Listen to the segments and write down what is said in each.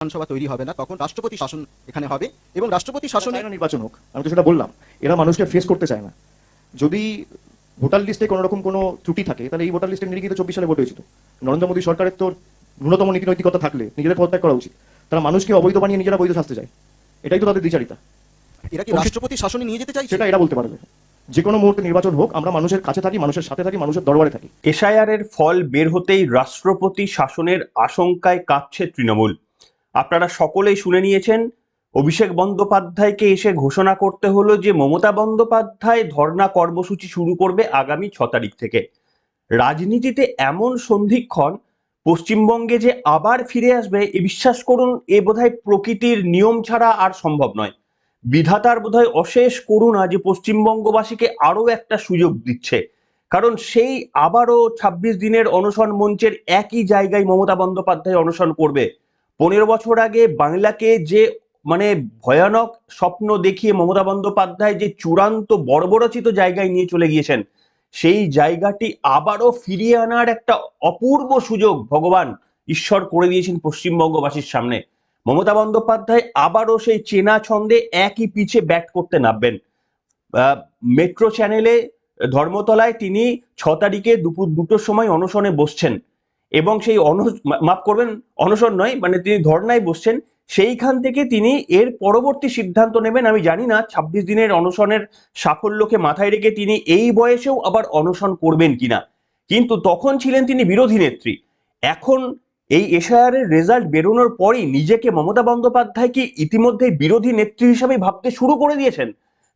বিধানসভা তৈরি হবে না, তখন রাষ্ট্রপতি শাসন এখানে হবে এবং রাষ্ট্রপতি শাসনে নির্বাচন হোক। আমি তো সেটা বললাম, এরা মানুষকে ফেস করতে চায় না। যদি ভোটার লিস্টে কোনো রকম কোনো ত্রুটি থাকে, তাহলে এই ভোটার লিস্টের নিরিখে তো 24 সালে ভোট হয়েছিল। নরেন্দ্র মোদী সরকারের তো ন্যূনতম নীতি নৈতিকতা থাকলে নিজেদের পদত্যাগ করা উচিত। তারা মানুষকে অবৈধ বানিয়ে নিজেরা বৈধ শাস্তি চায়, এটাই তো তাদের দ্বিচারিতা। এরা কি রাষ্ট্রপতি শাসনে নিয়ে যেতে চাইছে? সেটা এরা বলতে পারবে। যে কোনো মুহূর্তে নির্বাচন হোক, আমরা মানুষের কাছে থাকি, মানুষের সাথে থাকি, মানুষের দরবারে থাকি। এসআইআর ফল বের হতেই রাষ্ট্রপতি শাসনের আশঙ্কায় কাঁপছে তৃণমূল। আপনারা সকলেই শুনে নিয়েছেন, অভিষেক বন্দ্যোপাধ্যায়কে এসে ঘোষণা করতে হলো যে মমতা বন্দ্যোপাধ্যায় ধর্ণা কর্মসূচি শুরু করবে আগামী 6 তারিখ থেকে। রাজনীতিতে এমন সন্ধিক্ষণ পশ্চিমবঙ্গে যে আবার ফিরে আসবে, এ বিশ্বাস করুন, এ বোধহয় প্রকৃতির নিয়ম ছাড়া আর সম্ভব নয়। বিধাতার বোধহয় অশেষ করুণা যে পশ্চিমবঙ্গবাসীকে আরো একটা সুযোগ দিচ্ছে। কারণ সেই আবারও 26 দিনের অনশন মঞ্চের একই জায়গায় মমতা বন্দ্যোপাধ্যায় অনশন করবে। 15 বছর আগে বাংলাকে যে ভয়ানক স্বপ্ন দেখিয়ে মমতা বন্দ্যোপাধ্যায় যে চূড়ান্ত বর্বরচিত জায়গায় নিয়ে চলে গিয়েছেন, সেই জায়গাটি আবারও ফিরিয়ে আনার একটা অপূর্ব সুযোগ ভগবান ঈশ্বর করে দিয়েছেন পশ্চিমবঙ্গবাসীর সামনে। মমতা বন্দ্যোপাধ্যায় আবারও সেই চেনা ছন্দে একই পিচে ব্যাট করতে নামবেন। মেট্রো চ্যানেলে ধর্মতলায় তিনি 6 তারিখে দুপুর 2টোর সময় অনশনে বসছেন এবং সেই মাফ করবেন, অনশন নয়, তিনি ধর্নায় বসছেন। সেইখান থেকে তিনি এর পরবর্তী সিদ্ধান্ত নেবেন। আমি জানি না 26 দিনের অনশনের সাফল্যকে মাথায় রেখে তিনি এই বয়সেও আবার অনশন করবেন কিনা, কিন্তু তখন ছিলেন তিনি বিরোধী নেত্রী। এখন এই এসআইআর এর রেজাল্ট বেরোনোর পরই নিজেকে মমতা বন্দ্যোপাধ্যায়কে ইতিমধ্যে বিরোধী নেত্রী হিসাবে ভাবতে শুরু করে দিয়েছেন।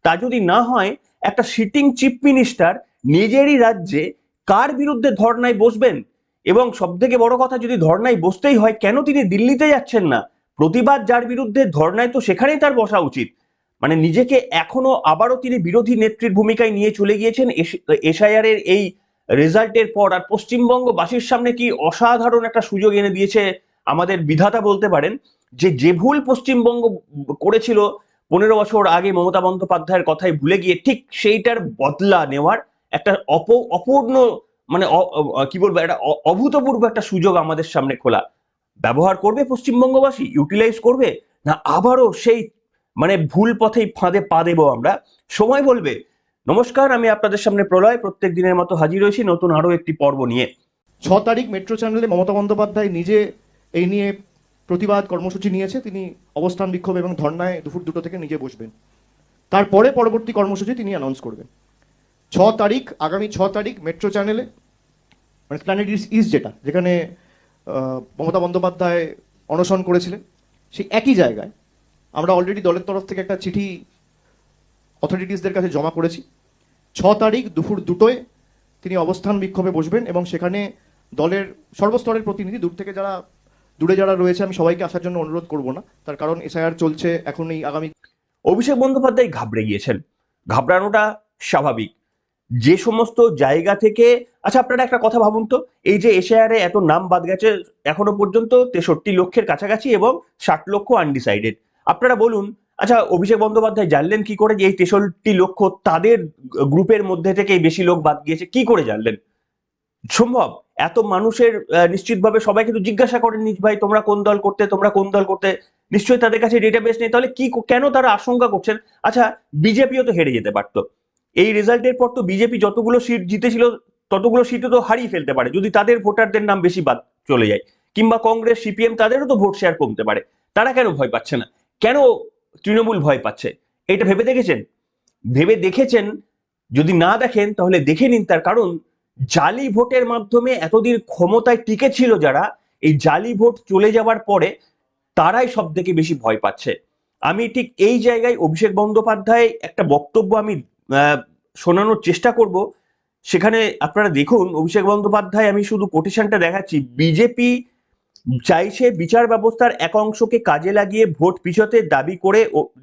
তা যদি না হয়, একটা সিটিং চিফ মিনিস্টার নিজেরই রাজ্যে কার বিরুদ্ধে ধর্নায় বসবেন? এবং সব থেকে বড় কথা, যদি ধর্নায় বসতেই হয়, কেন তিনি দিল্লিতে যাচ্ছেন না? প্রতিবাদ যার বিরুদ্ধে, ধর্নায় তো সেখানেই তার বসা উচিত। নিজেকে এখনো আবারও তিনি বিরোধী নেত্রীর ভূমিকায় নিয়ে চলে গিয়েছেন এসআইআর এর এই রেজাল্টের পর। আর পশ্চিমবঙ্গবাসীর সামনে কি অসাধারণ একটা সুযোগ এনে দিয়েছে আমাদের বিধাতা বলতে পারেন, যে ভুল পশ্চিমবঙ্গ করেছিল 15 বছর আগে মমতা বন্দ্যোপাধ্যায়ের কথাই ভুলে গিয়ে, ঠিক সেইটার বদলা নেওয়ার একটা অপূর্ণ কি বলবো, একটা অভূতপূর্ব একটা সুযোগ আমাদের সামনে খোলা। ব্যবহার করবে পশ্চিমবঙ্গবাসী, ইউটিলাইজ করবে, না আবারও সেই ভুল পথেই ফাঁদে পা দেবো আমরা? সময় বলবে। নমস্কার, আমি আপনাদের সামনে প্রলয়, প্রত্যেক দিনের মতো হাজির হয়েছি নতুন আরো একটি পর্ব নিয়ে। 6 তারিখ মেট্রো চ্যানেলে মমতা বন্দ্যোপাধ্যায় নিজে এই নিয়ে প্রতিবাদ কর্মসূচি নিয়েছে। তিনি অবস্থান বিক্ষোভ এবং ধর্নায় দুপুর 2টো থেকে নিজে বসবেন। তারপরে পরবর্তী কর্মসূচি তিনি অ্যানাউন্স করবেন। 6 তারিখ, আগামী 6 তারিখ মেট্রো চ্যানেলে, প্ল্যানেট ইস্ট, যেখানে মমতা বন্দ্যোপাধ্যায় অনশন করেছিলেন, সেই একই জায়গায় আমরা অলরেডি দলের তরফ থেকে একটা চিঠি অথরিটিসদের কাছে জমা করেছি। 6 তারিখ দুপুর 2টোয় তিনি অবস্থান বিক্ষোভে বসবেন এবং সেখানে দলের সর্বস্তরের প্রতিনিধি, দূরে যারা রয়েছে, আমি সবাইকে আসার জন্য অনুরোধ করব না, তার কারণ এসআইআর চলছে এখন। এই আগামী অভিষেক বন্দ্যোপাধ্যায় ঘাবড়ে গিয়েছেন, ঘাবড়ানোটা স্বাভাবিক। যে সমস্ত জায়গা থেকে, আচ্ছা আপনারা একটা কথা ভাবুন তো, এই যে এসআইআর এ এত নাম বাদ গেছে এখনো পর্যন্ত 63 লক্ষের কাছাকাছি এবং 60 লক্ষ আনডিসাইডেড। আপনারা বলুন, আচ্ছা অভিষেক বন্দ্যোপাধ্যায় জানলেন কি করে যে এই 63 লক্ষ তাদের গ্রুপের মধ্যে থেকে বেশি লোক বাদ গিয়েছে? কি করে জানলেন? সম্ভব? এত মানুষের নিশ্চিতভাবে সবাই কিন্তু জিজ্ঞাসা করেন নিজ ভাই তোমরা কোন দল করতে, তোমরা কোন দল করতে। নিশ্চয়ই তাদের কাছে ডেটাবেস নেই, তাহলে কি কেন তারা আশঙ্কা করছেন? আচ্ছা, বিজেপিও তো হেরে যেতে পারতো। এই রেজাল্টের পর তো বিজেপি যতগুলো সিট জিতেছিল ততগুলো সিটও তো হারিয়ে ফেলতে পারে যদি তাদের ভোটারদের নাম বেশি বাদ চলে যায়। কিংবা কংগ্রেস, সিপিএম, তাদেরও তো ভোট শেয়ার কমতে পারে। তারা কেন ভয় পাচ্ছে না? কেন তৃণমূল ভয় পাচ্ছে? এটা ভেবে দেখেছেন? ভেবে দেখেছেন? যদি না দেখেন তাহলে দেখে নিন। তার কারণ, জালি ভোটের মাধ্যমে এতদিন ক্ষমতায় টিকে ছিল যারা, এই জালি ভোট চলে যাওয়ার পরে তারাই সব থেকে বেশি ভয় পাচ্ছে। আমি ঠিক এই জায়গায় অভিষেক বন্দ্যোপাধ্যায় একটা বক্তব্য আমি শোনানোর চেষ্টা করব। সেখানে আপনারা দেখুন, অভিষেক বন্দ্যোপাধ্যায়, আমি শুধু কোটেশনটা দেখাচ্ছি, বিজেপি চাইছে বিচার ব্যবস্থার এক অংশকে কাজে লাগিয়ে ভোট পিছতে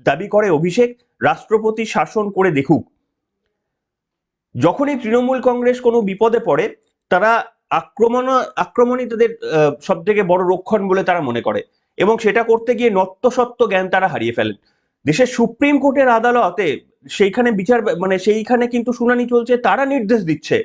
দাবি করে অভিষেক, রাষ্ট্রপতি শাসন করে দেখুক। যখনই তৃণমূল কংগ্রেস কোনো বিপদে পড়ে, তারা আক্রমণই তাদের সব থেকে বড় রক্ষণ বলে তারা মনে করে এবং সেটা করতে গিয়ে নত্বসত্ত্ব জ্ঞান তারা হারিয়ে ফেলেন। দেশের সুপ্রিম কোর্টের আদালতে সেইখানে বিচার সেইখানে কিন্তু শুনানি চলছে, তারা নির্দেশ দিচ্ছে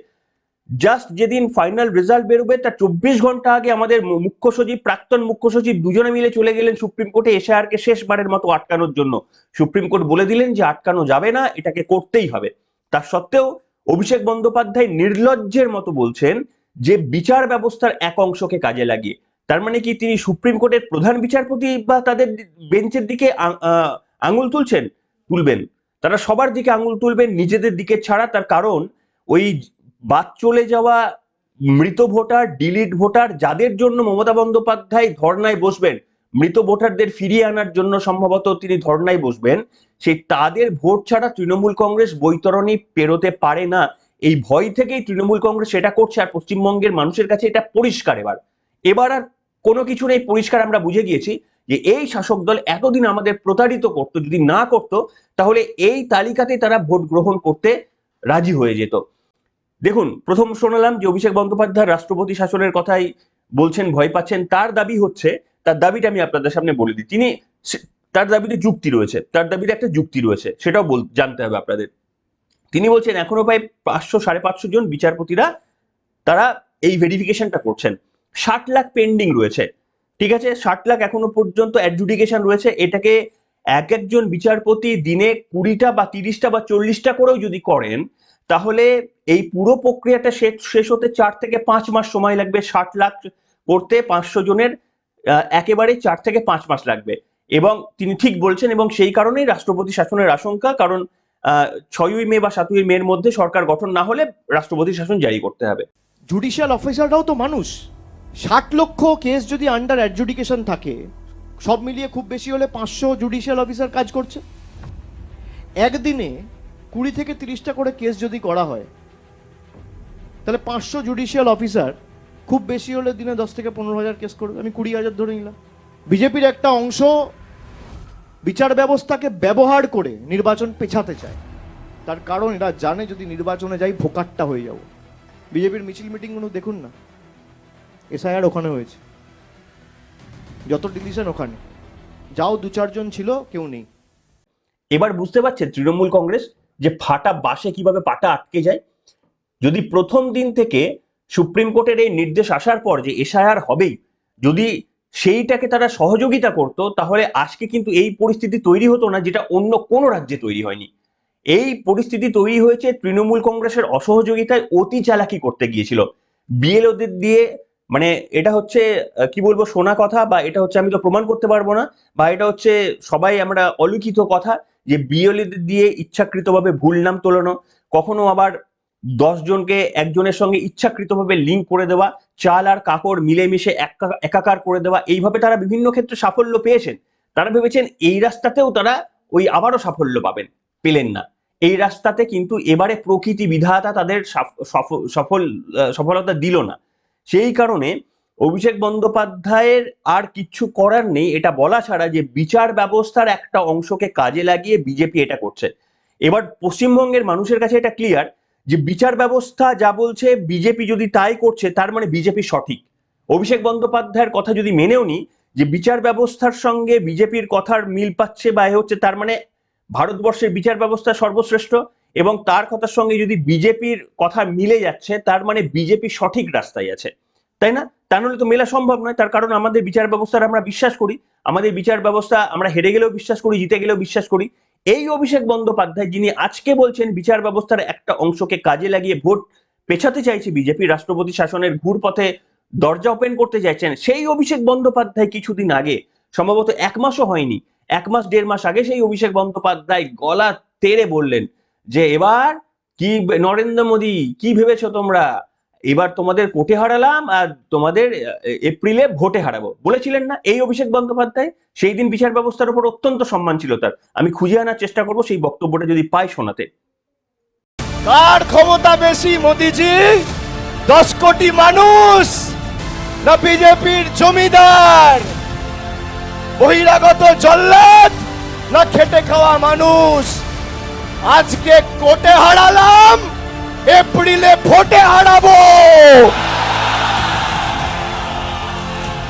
জাস্ট যেদিন ফাইনাল রেজাল্ট বেরোবে তার 24 ঘন্টা আগে আমাদের মুখ্য সচিব, প্রাক্তন মুখ্য সচিব দুজনে মিলে চলে গেলেন সুপ্রিম কোর্টে এসআইআরকে শেষবারের মতো আটকানোর জন্য। সুপ্রিম কোর্ট বলে দিলেন যে আটকানো যাবে না, এটাকে করতেই হবে। তার সত্ত্বেও অভিষেক বন্দ্যোপাধ্যায় নির্লজ্জের মতো বলছেন যে বিচার ব্যবস্থার এক অংশকে কাজে লাগিয়ে, তার মানে কি তিনি সুপ্রিম কোর্টের প্রধান বিচারপতি বা তাদের বেঞ্চের দিকে আঙুল তুলবেন? তারা সবার দিকে আঙুল তুলবেন, নিজেদের দিকে ছাড়া। তার কারণ ওই বাদ চলে যাওয়া মৃত ভোটার, ডিলিট ভোটার, যাদের জন্য মমতা বন্দ্যোপাধ্যায় ধর্নায় বসবেন, মৃত ভোটারদের ফিরিয়ে আনার জন্য সম্ভবত তিনি ধর্নায় বসবেন, সেই তাদের ভোট ছাড়া তৃণমূল কংগ্রেস বৈতরণী পেরোতে পারে না। এই ভয় থেকেই তৃণমূল কংগ্রেস সেটা করছে। আর পশ্চিমবঙ্গের মানুষের কাছে এটা পরিষ্কার। এবার আর কোনো কিছু নেই, পরিষ্কার আমরা বুঝে গিয়েছি যে এই শাসক দল এতদিন আমাদের প্রতারিত করতো, যদি না করতো তাহলে এই তালিকাতে তারা ভোট গ্রহণ করতে রাজি হয়ে যেত। দেখুন, প্রথম শোনালাম যে অভিষেক বন্দ্যোপাধ্যায় রাষ্ট্রপতি শাসনের কথাই বলছেন, ভয় পাচ্ছেন। তার দাবি হচ্ছে, তার দাবিটা আমি আপনাদের সামনে বলে দিই। তার দাবিতে যুক্তি রয়েছে, তার দাবিতে একটা যুক্তি রয়েছে, সেটাও জানতে হবে আপনাদের। তিনি বলছেন এখনো প্রায় 500-550 জন বিচারপতিরা তারা এই ভেরিফিকেশনটা করছেন। 60 লাখ পেন্ডিং রয়েছে, ঠিক আছে? 60 লাখ এখনো পর্যন্ত অ্যাডজুডিকেশন রয়েছে। এটাকে একজন বিচারপতি দিনে 20টা বা 30টা বা 40টা করেও যদি করেন, তাহলে এই পুরো প্রক্রিয়াটা শেষ হতে 4 থেকে 5 মাস সময় লাগবে। 60 লাখ করতে 500 জনের একেবারে 4 থেকে 5 মাস লাগবে। এবং তিনি ঠিক বলছেন, এবং সেই কারণেই রাষ্ট্রপতি শাসনের আশঙ্কা। কারণ 6ই মে বা 7ই মের মধ্যে সরকার গঠন না হলে রাষ্ট্রপতি শাসন জারি করতে হবে। জুডিশিয়াল অফিসাররাও তো মানুষ। 60 লক্ষ কেস যদি আন্ডার অ্যাডজুডিকেশন থাকে, সব মিলিয়ে খুব বেশি হলে 500 জুডিশিয়াল অফিসার কাজ করছে। একদিনে 20 থেকে 30টা করে কেস যদি করা হয়, তাহলে 500 জুডিশিয়াল অফিসার খুব বেশি হলে দিনে 10 থেকে 15,000 কেস করবে। আমি 20,000 ধরে নিলাম। বিজেপির একটা অংশ বিচার ব্যবস্থাকে ব্যবহার করে নির্বাচন পেছাতে চায়। তার কারণ এরা জানে যদি নির্বাচনে যাই ভোকাট্টা হয়ে যাব। বিজেপির মিছিল মিটিংগুলো দেখুন না, এসআইআর ওখানে হয়েছে, যত ডিভিশন ওখানে, যাও 2-4 জন ছিল, কেউ নেই। এবার বুঝতে পারছেন তৃণমূল কংগ্রেস যে ফাটা বাসে কিভাবে পাটা আটকে যায়। যদি প্রথম দিন থেকে সুপ্রিম কোর্টের এই নির্দেশ আসার পর যে এসআইআর হবেই, যদি সেইটাকে তারা সহযোগিতা করত, তাহলে আজকে কিন্তু এই পরিস্থিতি তৈরি হতো না, যেটা অন্য কোনো রাজ্যে তৈরি হয়নি। এই পরিস্থিতি তৈরি হয়েছে তৃণমূল কংগ্রেসের অসহযোগিতায়, অতি চালাকি করতে গিয়েছিল বিএলওদের দিয়ে। মানে এটা হচ্ছে কি বলবো, শোনা কথা, বা এটা হচ্ছে আমি তো প্রমাণ করতে পারবো না, বা এটা হচ্ছে সবাই আমরা অলিখিত কথা, যে বিএলওদের দিয়ে ইচ্ছাকৃতভাবে ভুল নাম তোলানো, কখনো আবার 10 জনকে একজনের সঙ্গে ইচ্ছাকৃতভাবে লিঙ্ক করে দেওয়া, চাল আর কাপড় মিলেমিশে একাকার করে দেওয়া। এইভাবে তারা বিভিন্ন ক্ষেত্রে সাফল্য পেয়েছেন। তারা ভেবেছেন এই রাস্তাতেও তারা ওই আবারও সাফল্য পাবেন, পেলেন না। এই রাস্তাতে কিন্তু এবারে প্রকৃতি বিধাতা তাদের সফলতা দিল না। সেই কারণে অভিষেক বন্দ্যোপাধ্যায়ের আর কিচ্ছু করার নেই এটা বলা ছাড়া যে বিচার ব্যবস্থার একটা অংশকে কাজে লাগিয়ে বিজেপি এটা করছে। এবার পশ্চিমবঙ্গের মানুষের কাছে এটা ক্লিয়ার যে বিচার ব্যবস্থা যা বলছে, বিজেপি যদি তাই করছে, তার মানে বিজেপি সঠিক। অভিষেক বন্দ্যোপাধ্যায়ের কথা যদি মেনেও নি যে বিচার ব্যবস্থার সঙ্গে বিজেপির কথার মিল পাচ্ছে বা হচ্ছে, তার মানে ভারতবর্ষের বিচার ব্যবস্থা সর্বশ্রেষ্ঠ, এবং তার কথার সঙ্গে যদি বিজেপির কথা মিলে যাচ্ছে, তার মানে বিজেপি সঠিক রাস্তায় আছে, তাই না? তা নাহলে তো মেলা সম্ভব নয়। তার কারণ আমাদের বিচার ব্যবস্থার আমরা বিশ্বাস করি, আমাদের বিচার ব্যবস্থা আমরা হেরে গেলেও বিশ্বাস করি, জিতে গেলেও বিশ্বাস করি। এই অভিষেক বন্দ্যোপাধ্যায় যিনি আজকে বলছেন বিচার ব্যবস্থার একটা অংশকে কাজে লাগিয়ে ভোট পেছাতে চাইছে বিজেপি, রাষ্ট্রপতি শাসনের ঘুরপথে দরজা ওপেন করতে চাইছেন, সেই অভিষেক বন্দ্যোপাধ্যায় কিছুদিন আগে, সম্ভবত 1 মাসও হয়নি, 1 মাস 1.5 মাস আগে সেই অভিষেক বন্দ্যোপাধ্যায় গলা তেড়ে বললেন যে এবার কি নরেন্দ্র মোদী, কি ভেবেছো তোমরা, এবার তোমাদের কোর্টে হারালাম আর তোমাদের এপ্রিলে ভোটে হারাবো, বলেছিলেন না এই অভিষেক বন্দ্যোপাধ্যায়? সেই দিন বিচার ব্যবস্থার উপর অত্যন্ত সম্মান ছিল তার। আমি খুঁজে আনার চেষ্টা করবো সেই বক্তব্যটা যদি পাই শোনাতে। কার ক্ষমতা বেশি, মোদিজি 10 কোটি মানুষ না বিজেপির জমিদার, বহিরাগত জল্লাদ না খেটে খাওয়া মানুষ? আজকে কোর্টে হারালাম, এপ্রিলে ভোটে হারাবো।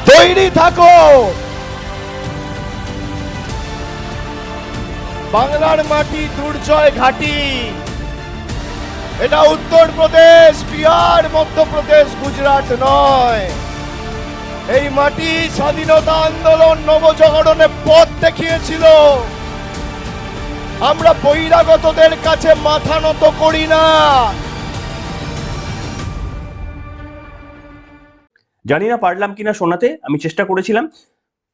তৈরি থাকো। বাংলার মাটি দুর্জয় ঘাটি, এটা উত্তরপ্রদেশ, বিহার, মধ্যপ্রদেশ, গুজরাট নয়। এই মাটি স্বাধীনতা আন্দোলন নবজাগরণে পথ দেখিয়েছিল। আমরা বহিরাগতদের কাছে মাথা নত করি না। জানি না পারলাম কিনা শোনাতে, আমি চেষ্টা করেছিলাম।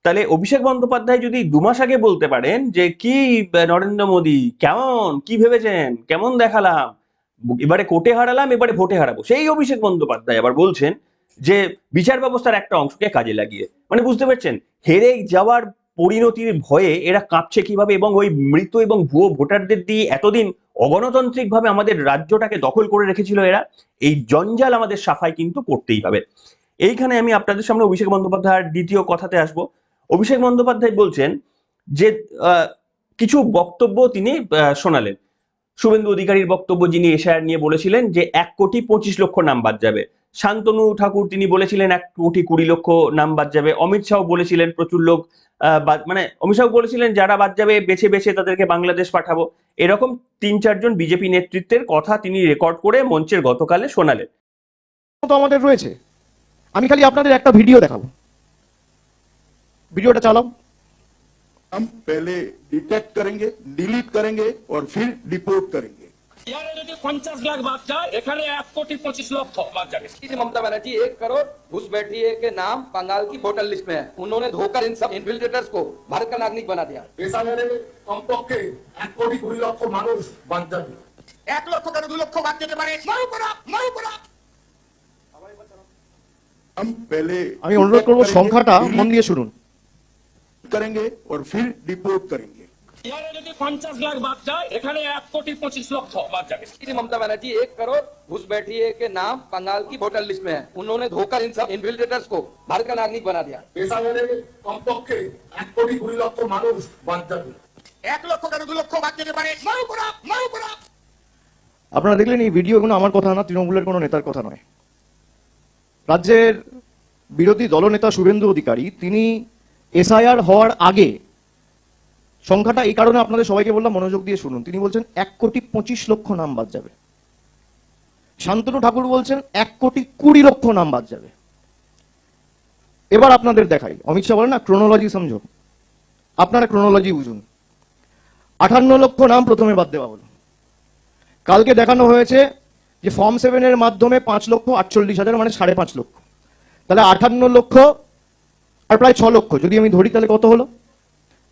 তাহলে অভিষেক বন্দ্যোপাধ্যায় যদি 2 মাস আগে বলতে পারেন যে কি নরেন্দ্র মোদী কেমন, কি ভেবেছেন, কেমন দেখালাম, এবারে কোর্টে হারালাম, এবারে ভোটে হারাবো, সেই অভিষেক বন্দ্যোপাধ্যায় আবার বলছেন যে বিচার ব্যবস্থার একটা অংশকে কাজে লাগিয়ে, মানে বুঝতে পারছেন হেরে যাওয়ার পরিণতির ভয়ে এরা কাঁপছে কিভাবে, এবং ওই মৃত এবং ভুয়ো ভোটারদের দিয়ে এতদিন অগণতান্ত্রিক ভাবে আমাদের রাজ্যটাকে দখল করে রেখেছিল এরা। এই জঞ্জাল আমাদের সাফাই কিন্তু করতেই হবে। এইখানে আমি আপনাদের সামনে অভিষেক বন্দ্যোপাধ্যায়ের দ্বিতীয় কথাতে আসব। অভিষেক বন্দ্যোপাধ্যায় বলছেন যে কিছু বক্তব্য তিনি শোনালেন। শুভেন্দু অধিকারীর বক্তব্য, যিনি এশায়ার নিয়ে বলেছিলেন যে 1,25,00,000 নাম বাদ যাবে। শান্তনু ঠাকুর তিনি বলেছিলেন 1,20,00,000 নাম বাদ যাবে। অমিত শাহ বলেছিলেন প্রচুর লোক মানে অমিত শাহ বলেছিলেন যারা বাদ যাবে বেছে বেছে তাদেরকে বাংলাদেশ পাঠাবো। এরকম 3-4 জন বিজেপি নেতৃত্বের কথা তিনি রেকর্ড করে মঞ্চের গতকালে শোনালেন। তো আমাদের রয়েছে, আমি খালি আপনাদের একটা ভিডিও দেখাবো। ভিডিওটা চালাও। हम पहले डिटेक्ट करेंगे, डिलीट करेंगे और फिर डिपोर्ट करेंगे। ইয়ারে যদি 50 লাখ বাদ যায়, এখানে 1,25,00,000 বাদ যাবে। ममता बनर्जी 1 करोड़ घुसपैठिए के नाम बंगाल की वोटर लिस्ट में है। उन्होंने धोकर इन सब इन्फिल्ट्रेटर्स को भारत का नागरिक बना दिया। পেশাদারে কমপক্ষে 1,20,00,000 মানুষ বাদ যাবে। 1 লক্ষ কেন 2 লক্ষ বাদ যেতে পারে? মরুপুরা हम पहले আমি অনুরোধ করবো সংখ্যাটা মন দিয়ে শুনুন। करेंगे और फिर डिपोर्ट करेंगे। ইয়ারে যদি 50 লাখ বাদ যায়, এখানে 1,25,00,000 বাদ যাবে। ममता बनर्जी 1 करोड़ घुसपैठिए के नाम बंगाल की वोटर लिस्ट में है। उन्होंने धोकर इन सब इन्फिल्ट्रेटर्स को भारत का नागरिक बना दिया। পেশাদারে কমপক্ষে 1,20,00,000 মানুষ বাদ যাবে। 1 লক্ষ কেন 2 লক্ষ বাদ যেতে পারে? মরুপুরা আপনারা দেখলেন এই ভিডিওগুলো আমার কথা না, তৃণমূলের কোনো নেতার কথা নয়। রাজ্যের বিরোধী দলনেতা শুভেন্দু অধিকারী তিনি এসআইআর হওয়ার আগে, সংখ্যাটা এই কারণে আপনাদের সবাইকে বললাম মনোযোগ দিয়ে শুনুন, তিনি বলছেন 1,25,00,000 নাম বাদ যাবে। শান্তনু ঠাকুর বলছেন 1,20,00,000 নাম বাদ যাবে। এবার আপনাদের দেখাই, অমিত শাহ বলেন না ক্রোনোলজি সমঝো, আপনারা ক্রোনোলজি বুঝুন। 58 লক্ষ নাম প্রথমে বাদ দেওয়া হলো। কালকে দেখানো হয়েছে যে ফর্ম 7 এর মাধ্যমে 5,48,000 মানে 5.5 লক্ষ। তাহলে 58 লক্ষ আর প্রায় 6 লক্ষ যদি আমি ধরি তাহলে কত হলো?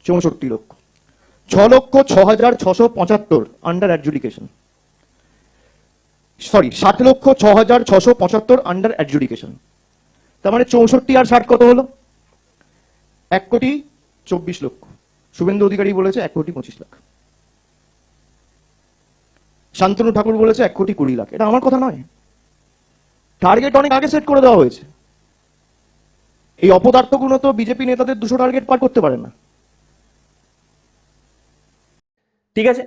64 লক্ষ। 6,06,675 under adjudication, sorry 7,06,675 under adjudication. তার মানে 64 আর 60 কত হলো? 1,24,00,000। শুভেন্দু অধিকারী বলেছে 1,25,00,000। শান্তনু ঠাকুর বলেছে 1,20,00,000। এটা আমার কথা নয়, টার্গেট অনেক আগে সেট করে দেওয়া হয়েছে। এই অপদার্থগুলো তো বিজেপি নেতাদের 200 টার্গেট পার করতে পারে না। ঠিক আছে,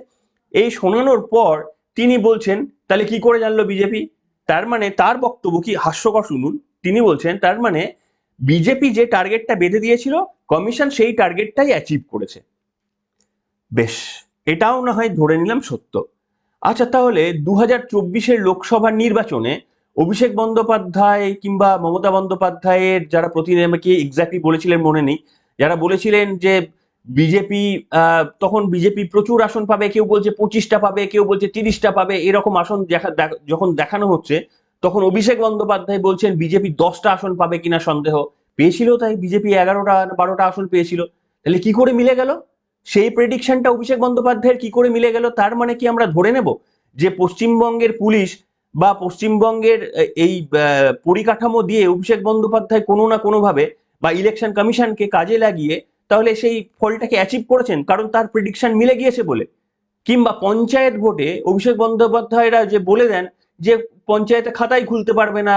এই শোনানোর পর তিনি বলছেন তাহলে কি করে জানলো বিজেপি? তার মানে তার বক্তব্য কি হাস্যকর শুনুন। তিনি বলছেন তার মানে বিজেপি যে টার্গেটটা বেঁধে দিয়েছিল কমিশন সেই টার্গেটটাই অ্যাচিভ করেছে। বেশ, এটাও না হয় ধরে নিলাম সত্য। আচ্ছা, তাহলে 2024-এর লোকসভা নির্বাচনে অভিষেক বন্দ্যোপাধ্যায় কিংবা মমতা বন্দ্যোপাধ্যায়ের যারা প্রতিনিধি, আমাকে এক্স্যাক্টলি বলেছিলেন মনে নেই, যারা বলেছিলেন যে বিজেপি তখন বিজেপি প্রচুর আসন পাবে, কেউ বলছে 25টা পাবে, কেউ বলছে 30টা পাবে, এরকম আসন যখন দেখানো হচ্ছে তখন অভিষেক বন্দ্যোপাধ্যায় বলছেন বিজেপি 10টা আসন পাবে কিনা সন্দেহ। পেয়েছিল তাই, বিজেপি 11টা-12টা আসন পেয়েছিল। তাহলে কি করে মিলে গেল সেই প্রেডিকশনটা অভিষেক বন্দ্যোপাধ্যায়ের, কি করে মিলে গেল? তার মানে কি আমরা ধরে নেব যে পশ্চিমবঙ্গের পুলিশ বা পশ্চিমবঙ্গের এই পরিকাঠামো দিয়ে অভিষেক বন্দ্যোপাধ্যায় কোনো না কোনোভাবে বা ইলেকশন কমিশনকে কাজে লাগিয়ে তাহলে সেই ফলটাকে অ্যাচিভ করেছেন কারণ তার প্রেডিকশন মিলে গিয়েছে বলে? কিংবা পঞ্চায়েত ভোটে অভিষেক বন্দ্যোপাধ্যায়রা যে বলে দেন যে পঞ্চায়েতে খাতাই খুলতে পারবে না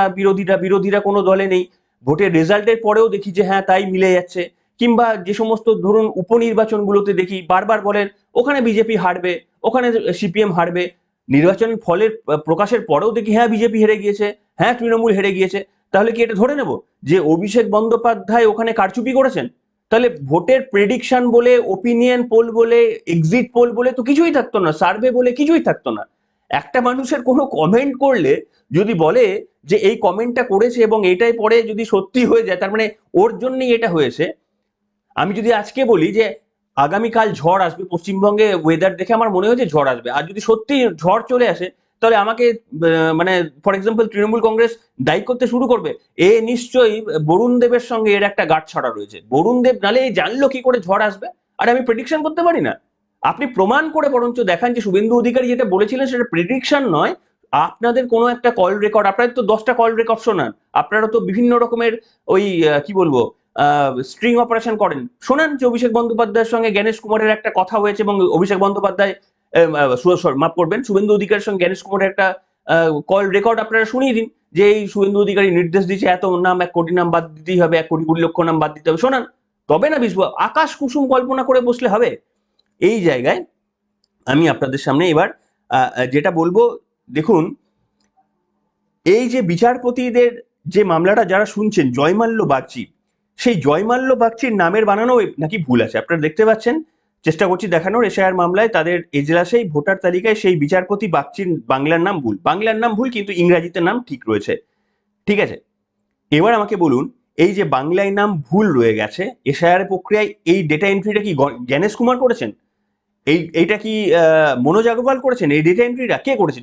বিরোধীরা কোনো দলে নেই, ভোটের রেজাল্টের পরেও দেখি যে হ্যাঁ তাই মিলে যাচ্ছে। কিংবা যে সমস্ত ধরুন উপনির্বাচনগুলোতে দেখি বারবার বলেন ওখানে বিজেপি হারবে, ওখানে সিপিএম হারবে, নির্বাচনের ফলের প্রকাশের পরেও দেখি হ্যাঁ বিজেপি হেরে গিয়েছে, হ্যাঁ তৃণমূল হেরে গিয়েছে। তাহলে কি এটা ধরে নেব যে অভিষেক বন্দ্যোপাধ্যায় ওখানে কারচুপি করেছেন? তাহলে ভোটের প্রেডিকশন বলে, ওপিনিয়ন পোল বলে, এক্সিট পোল বলে তো কিছুই থাকতো না, সার্ভে বলে কিছুই থাকতো না। একটা মানুষের কোনো কমেন্ট করলে যদি বলে যে এই কমেন্টটা করেছে এবং এটাই পরে যদি সত্যি হয়ে যায় তার মানে ওর জন্যই এটা হয়েছে। আমি যদি আজকে বলি যে আগামীকাল ঝড় আসবে, পশ্চিমবঙ্গে ওয়েদার দেখে আমার মনে হয়েছে ঝড় আসবে, আর যদি সত্যি ঝড় চলে আসে তাহলে আমাকে মানে ফর এক্সাম্পল তৃণমূল কংগ্রেস দায়ী করতে শুরু করবে, এ নিশ্চয়ই বরুণ দেবের সঙ্গে এর একটা গাঁট ছড়া রয়েছে। বরুণ দেব নালে এই জানলো কি করে ঝড় আসবে? আর আমি প্রেডিকশন করতে পারি না? আপনি প্রমাণ করে বরঞ্চ দেখান যে শুভেন্দু অধিকারী যেটা বলেছিলেন সেটা প্রেডিকশন নয়, আপনাদের কোনো একটা কল রেকর্ড, আপনাদের তো 10টা কল রেকর্ড শোনান, আপনারা তো বিভিন্ন রকমের ওই কি বলবো স্ট্রিং অপারেশন করেন, শোনান যে অভিষেক বন্দ্যোপাধ্যায়ের সঙ্গে জ্ঞানেশ কুমারের একটা কথা হয়েছে এবং অভিষেক বন্দ্যোপাধ্যায় মাফ করবেন, শুভেন্দু অধিকারীর সঙ্গে জ্ঞানেশ কুমারের একটা কল রেকর্ড আপনারা শুনিয়ে দিন যে এই শুভেন্দু অধিকারী নির্দেশ দিচ্ছে এত নাম 1 কোটি নাম বাদ দিতেই হবে, 1 কোটি 20 লক্ষ নাম বাদ দিতে হবে, শোনান। তবে না বিশব আকাশ কুসুম কল্পনা করে বসলে হবে? এই জায়গায় আমি আপনাদের সামনে এবার যেটা বলবো, দেখুন এই যে বিচারপতিদের যে মামলাটা যারা শুনছেন জয়মাল্য বাগচি, সেই জয়মাল্য বাগচির নামের বানানো নাকি ভুল আছে। আপনারা দেখতে পাচ্ছেন, চেষ্টা করছি দেখানোর, এশায়ার মামলায় তাদের এজলাসেই ভোটার তালিকায় সেই বিচারপতি বাগচির বাংলার নাম ভুল, বাংলার নাম ভুল কিন্তু ইংরাজিতে নাম ঠিক রয়েছে। ঠিক আছে, এবার আমাকে বলুন এই যে বাংলায় নাম ভুল রয়ে গেছে এশায়ার প্রক্রিয়ায়, এই ডেটা এন্ট্রিটা কি জ্ঞানেশ কুমার করেছেন? এইটা কি মনোজ আগরওয়াল করেছেন? এই ডেটা এন্ট্রিটা কে করেছে?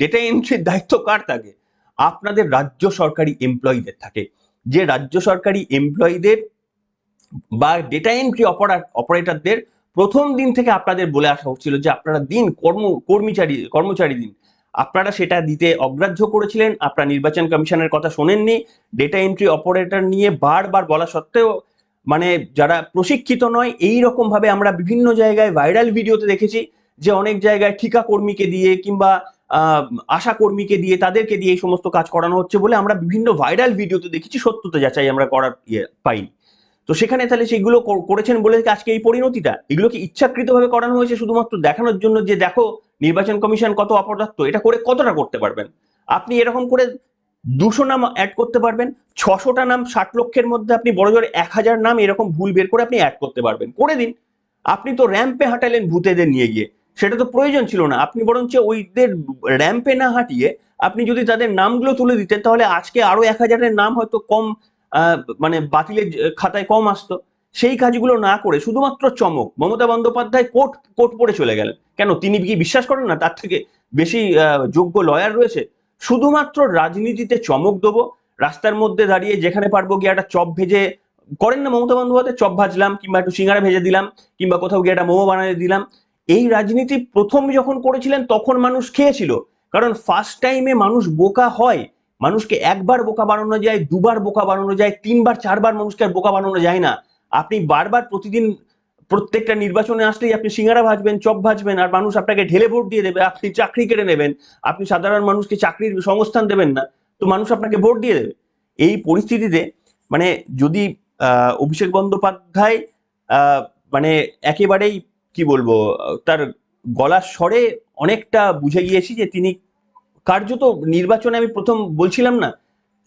ডেটা এন্ট্রির দায়িত্ব কার থাকে? আপনাদের রাজ্য সরকারি এমপ্লয়ীদের থাকে। যে রাজ্য সরকারি এমপ্লয়ীদের বা ডেটা এন্ট্রি অপারেটরদের প্রথম দিন থেকে আপনাদের বলে আসা হচ্ছিল যে আপনারা দিন কর্মচারী দিন, আপনারা সেটা দিতে অগ্রাহ্য করেছিলেন, আপনারা নির্বাচন কমিশনের কথা শোনেননি। ডেটা এন্ট্রি অপারেটর নিয়ে বারবার বলা সত্ত্বেও মানে যারা প্রশিক্ষিত নয়, এই রকম ভাবে আমরা বিভিন্ন জায়গায় ভাইরাল ভিডিওতে দেখেছি যে অনেক জায়গায় ঠিকা কর্মীকে দিয়ে কিংবা আশা কর্মীকে দিয়ে তাদেরকে দিয়ে এই সমস্ত কাজ করানো হচ্ছে বলে আমরা বিভিন্ন ভাইরাল ভিডিওতে দেখেছি, সত্যতা যাচাই আমরা করার পাইনি। তো সেখানে তাহলে সেগুলো করেছেন বলে আজকে এই পরিণতিটা, এগুলো কি ইচ্ছাকৃতভাবে করানো হয়েছে শুধুমাত্র দেখানোর জন্য যে দেখো নির্বাচন কমিশন কত অপদার্থ? এটা করে কতটা করতে পারবেন আপনি? এরকম করে 200 নাম অ্যাড করতে পারবেন, 600টা নাম 60 লক্ষের মধ্যে আপনি বড় জোর 1000 নাম এরকম ভুল বের করে আপনি অ্যাড করতে পারবেন, করে দিন। আপনি তো র্যাম্পে হাঁটালেন ভূতেদের নিয়ে গিয়ে, সেটা তো প্রয়োজন ছিল না। আপনি বরঞ্চ ওইদের র্যাম্পে না হাঁটিয়ে আপনি যদি তাদের নামগুলো তুলে দিতেন তাহলে আজকে আরো 1000-এর নাম হয়তো কম মানে বাতিলের খাতায় কম আসতো। সেই কাজগুলো না করে শুধুমাত্র চমক, মমতা বন্দ্যোপাধ্যায় কোর্ট পড়ে চলে গেলেন। কেন, তিনি কি বিশ্বাস করেন না তার থেকে বেশি যোগ্য লয়ার রয়েছে? শুধুমাত্র রাজনীতিতে চমক দেবো, রাস্তার মধ্যে দাঁড়িয়ে যেখানে পারবো গিয়ে একটা চপ ভেজে, করেন না মমতা বন্দ্যোপাধ্যায়, চপ ভাজলাম কিংবা একটু সিঙ্গারা ভেজে দিলাম কিংবা কোথাও গিয়ে একটা মোমো বানিয়ে দিলাম। এই রাজনীতি প্রথম যখন করেছিলেন তখন মানুষ খেয়েছিল, কারণ ফার্স্ট টাইমে মানুষ বোকা হয়। মানুষকে একবার বোকা বানানো যায়, দুবার বোকা বানানো যায়, 3বার 4বার মানুষকে আর বোকা বানানো যায় না। আপনি বারবার প্রতিদিন প্রত্যেকটা নির্বাচনে আসলেই আপনি সিঙ্গারা ভাজবেন, চপ ভাজবেন, আর মানুষ আপনাকে ঢেলে ভোট দিয়ে দেবে, আপনি চাকরি কেড়ে নেবেন, আপনি সাধারণ মানুষকে চাকরির সংস্থান দেবেন না, তো মানুষ আপনাকে ভোট দিয়ে দেবে। এই পরিস্থিতিতে মানে যদি অভিষেক বন্দ্যোপাধ্যায় মানে একেবারেই কি বলবো, তার গলার স্বরে অনেকটা বুঝে গিয়েছি যে তিনি কার্যত নির্বাচনে, আমি প্রথম বলছিলাম না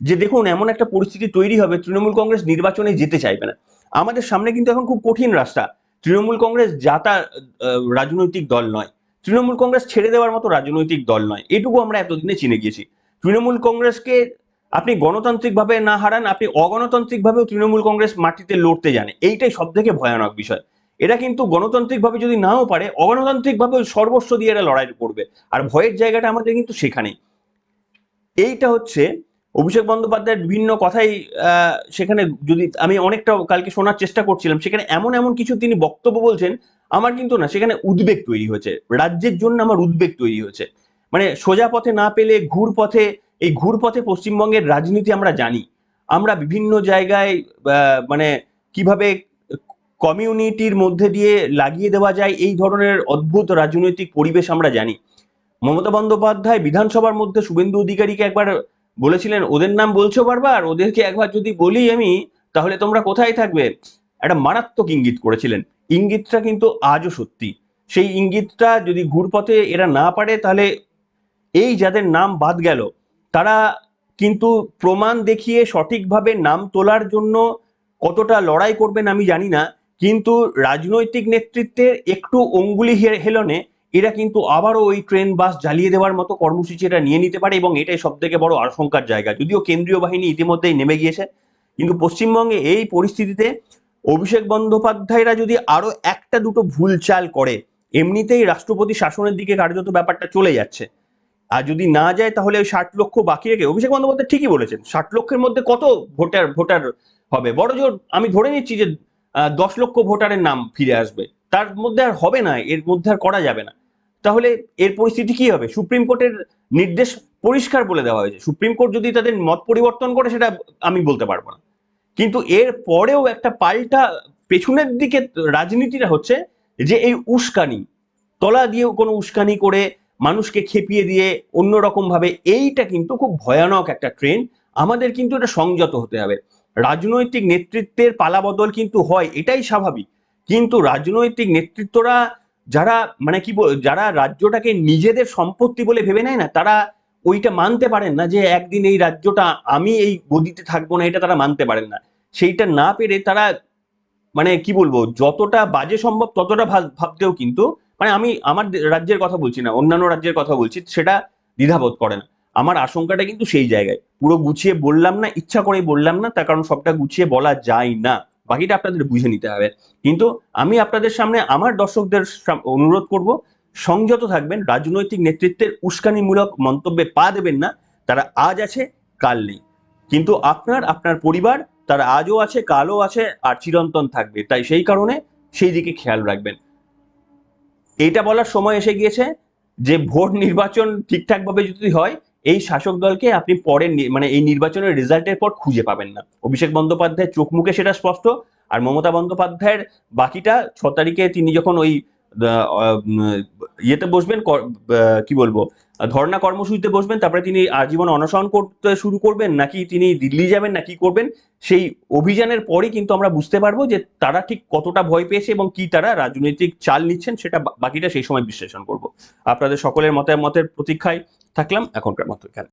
যে দেখুন এমন একটা পরিস্থিতি তৈরি হবে তৃণমূল কংগ্রেস নির্বাচনে যেতে চাইবে না। আমাদের সামনে কিন্তু এখন খুব কঠিন রাস্তা। তৃণমূল কংগ্রেস যাতা রাজনৈতিক দল নয়, তৃণমূল কংগ্রেস ছেড়ে দেওয়ার মতো রাজনৈতিক দল নয়, এটুকু আমরা এতদিনে চিনে গিয়েছি। তৃণমূল কংগ্রেসকে আপনি গণতান্ত্রিক ভাবে না হারান, আপনি অগণতান্ত্রিক ভাবেও তৃণমূল কংগ্রেস মাটিতে লড়তে জানে, এইটাই সব থেকে ভয়ানক বিষয়। এরা কিন্তু গণতান্ত্রিক ভাবে যদি নাও পারে, অগণতান্ত্রিক ভাবে সর্বস্ব দিয়ে এরা লড়াই করবে, আর ভয়ের জায়গাটা আমাদের কিন্তু সেখানেই। এইটা হচ্ছে অভিষেক বন্দ্যোপাধ্যায়ের বিভিন্ন কথাই সেখানে যদি আমি অনেকটা কালকে শোনার চেষ্টা করছিলাম, সেখানে এমন কিছু তিনি বক্তব্য বলছেন, আমার কিন্তু না সেখানে উদ্বেগ তৈরি হয়েছে, রাজ্যের জন্য আমার উদ্বেগ তৈরি হয়েছে। মানে সোজা পথে না পেলে ঘুরপথে, এই ঘুরপথে পশ্চিমবঙ্গের রাজনীতি আমরা জানি, আমরা বিভিন্ন জায়গায় মানে কিভাবে কমিউনিটির মধ্যে দিয়ে লাগিয়ে দেওয়া যায় এই ধরনের অদ্ভুত রাজনৈতিক পরিবেশ আমরা জানি। মমতা বন্দ্যোপাধ্যায় বিধানসভার মধ্যে শুভেন্দু অধিকারীকে একবার বলেছিলেন, ওদের নাম বলছো বারবার, ওদেরকে একবার যদি বলি আমি তাহলে তোমরা কোথায় থাকবে, একটা মারাত্মক ইঙ্গিত করেছিলেন। ইঙ্গিতটা কিন্তু আজও সত্যি। সেই ইঙ্গিতটা যদি ঘুরপথে এরা না পারে তাহলে এই যাদের নাম বাদ গেল তারা কিন্তু প্রমাণ দেখিয়ে সঠিকভাবে নাম তোলার জন্য কতটা লড়াই করবেন আমি জানি না, কিন্তু রাজনৈতিক নেতৃত্বের একটু অঙ্গুলি হেলনে এরা কিন্তু আবারও ওই ট্রেন বাস জ্বালিয়ে দেওয়ার মতো কর্মসূচি এটা নিয়ে নিতে পারে, এবং এটাই সব থেকে বড় আশঙ্কার জায়গা। যদিও কেন্দ্রীয় বাহিনী ইতিমধ্যেই নেমে গিয়েছে, কিন্তু পশ্চিমবঙ্গে এই পরিস্থিতিতে অভিষেক বন্দ্যোপাধ্যায়রা যদি আরো একটা দুটো ভুল চাল করে, এমনিতেই রাষ্ট্রপতি শাসনের দিকে কার্যত ব্যাপারটা চলে যাচ্ছে। আর যদি না যায় তাহলে ওই 60 লক্ষ বাকি রেখে, অভিষেক বন্দ্যোপাধ্যায় ঠিকই বলেছেন, 60 লক্ষের মধ্যে কত ভোটার হবে? বড় জোর আমি ধরে নিচ্ছি যে 10 লক্ষ ভোটারের নাম ফিরে আসবে, তার মধ্যে আর হবে না, এর মধ্যে আর করা যাবে না। তাহলে এর পরিস্থিতি কি হবে? সুপ্রিম কোর্টের নির্দেশ পরিষ্কার বলে দেওয়া হয়েছে, সুপ্রিম কোর্ট যদি তাদের মত পরিবর্তন করে সেটা আমি বলতে পারবো না, কিন্তু এর পরেও একটা পাল্টা পেছনের দিকে রাজনীতিটা হচ্ছে যে এই উস্কানি, তলা দিয়ে কোনো উস্কানি করে মানুষকে খেপিয়ে দিয়ে অন্যরকম ভাবে, এইটা কিন্তু খুব ভয়ানক একটা ট্রেন্ড। আমাদের কিন্তু এটা সংযত হতে হবে। রাজনৈতিক নেতৃত্বের পালাবদল কিন্তু হয়, এটাই স্বাভাবিক, কিন্তু রাজনৈতিক নেতৃত্বরা যারা মানে যারা রাজ্যটাকে নিজেদের সম্পত্তি বলে ভেবে নেয় না, তারা ওইটা মানতে পারেন না যে একদিন এই রাজ্যটা আমি এই গদিতে থাকবো না, এটা তারা মানতে পারেন না। সেইটা না পেরে তারা মানে কি বলবো, যতটা বাজে সম্ভব ততটা ভাবতেও কিন্তু মানে আমি আমার রাজ্যের কথা বলছি না, অন্যান্য রাজ্যের কথা বলছি, সেটা দ্বিধাবোধ করে না। আমার আশঙ্কাটা কিন্তু সেই জায়গায়। পুরো গুছিয়ে বললাম না, ইচ্ছা করে বললাম না, তার কারণ সবটা গুছিয়ে বলা যায় না, বাকিটা আপনাদের বুঝে নিতে হবে। কিন্তু আমি আপনাদের সামনে আমার দর্শকদের অনুরোধ করব, সংযত থাকবেন, রাজনৈতিক নেতৃত্বের উস্কানিমূলক মন্তব্যে পা দেবেন না। তারা আজ আছে, কাল নেই, কিন্তু আপনার পরিবার তারা আজও আছে, কালও আছে, আর চিরন্তন থাকবে। তাই সেই কারণে সেই দিকে খেয়াল রাখবেন। এইটা বলার সময় এসে গিয়েছে যে ভোট নির্বাচন ঠিকঠাক ভাবে যদি হয়, এই শাসক দলকে আপনি পরে মানে এই নির্বাচনের রেজাল্টের পর খুঁজে পাবেন না। অভিষেক বন্দ্যোপাধ্যায়ের চোখ মুখে সেটা স্পষ্ট। আর মমতা বন্দ্যোপাধ্যায়ের বাকিটা 6 তারিখে তিনি যখন ওই ইয়েতে বসবেন, কি বলবো, ধর্ণা কর্মসূচিতে বসবেন, তারপরে তিনি আজীবন অনশন করতে শুরু করবেন, নাকি তিনি দিল্লি যাবেন, না কি করবেন, সেই অভিযানের পরই কিন্তু আমরা বুঝতে পারবো যে তারা ঠিক কতটা ভয় পেয়েছে এবং কি তারা রাজনৈতিক চাল নিচ্ছেন, সেটা বাকিটা সেই সময় বিশ্লেষণ করব। আপনাদের সকলের মতামতের প্রতীক্ষায় থাকলাম, এখনকার মতো এখানে।